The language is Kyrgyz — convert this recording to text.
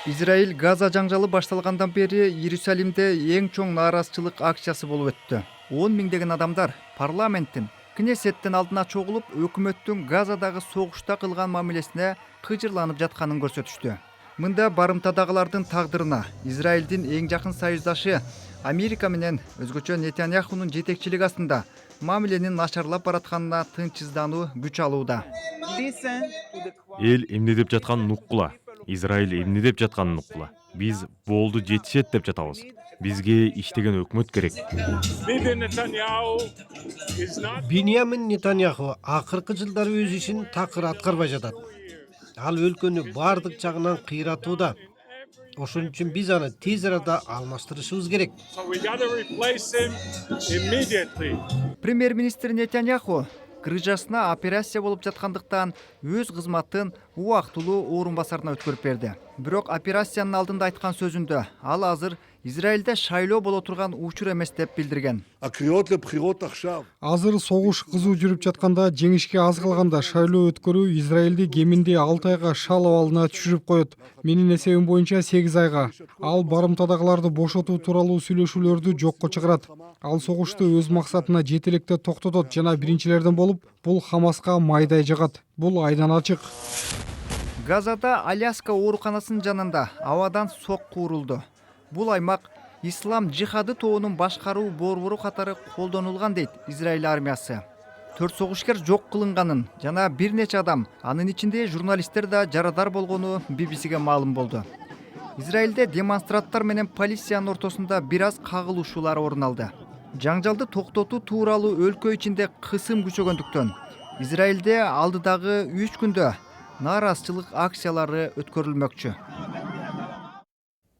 Израиль Газа жаңжалы башталгандан бери Иерусалимде эң чоң нааразычылык акциясы болуп өттү. 10 миңдеген адамдар парламенттин, Кнессеттин алдына чогулуп, өкмөттүн Газадагы согушта кылган мамилесине кыжырланып жатканын көрсөтүштү. Мында барымтадагылардын тагдырына Израилдин эң жакын союздашы Америка менен өзгөчө Нетаньяхунун жетекчилиги астында мамиленин начарлап баратканына тынчсыздануу күч алууда. Эл эмне деп жатканын уккула. Израиль эмне деп жатканын уккула. Биз болду жетишет деп жатабыз. Бизге иштеген өкмөт керек. Биньямин Нетаньяху акыркы жылдары өз ишин такыр аткарбай жатат. Ал өлкөнү бардык жагынан кыйратууда. Ошон үчүн биз аны тез арада алмаштырышыбыз керек. Премьер-министр Нетаньяху крыжасына операция болуп жаткандыктан өз кызматын убактылуу орун басарына өткөрүп берди. Бирок операциянын алдында айткан сөзүндө ал азыр Израилде шайлоо боло турган учур эмес деп билдирген. Азыр согуш кызуу жүрүп жатканда, жеңишке аз калганда шайлоо өткөрүү Израилди кеминде 6 айга шал абалына түшүрүп коет. Менин эсебим боюнча 8 айга. Ал барымтадагыларды бошотуу тууралуу сүйлөшүүлөрдү жокко чыгарат. Ал согушту өз максатына жете электе токтотот жана биринчилерден болуп, бул Хамаска майдай жагат. Бул айдан ачык. Газада Аляска ооруканасынын жанында абадан сокку урулду. Бул аймак ислам жихады тобунун башкаруу борбору катары колдонулган дейт Израиль армиясы. 4 согушкер жок кылынганын жана бир нече адам, анын ичинде журналисттер да жарадар болгону BBC-ге маалым болду. Израилде демонстранттар менен полициянын ортосунда бир аз кагылышуулар орун алды. Жаңжалды токтотуу тууралуу өлкө ичинде кысым күчөгөндүктөн Израилде алдыдагы 3 күндө нааразычылык акциялары өткөрүлмөкчү.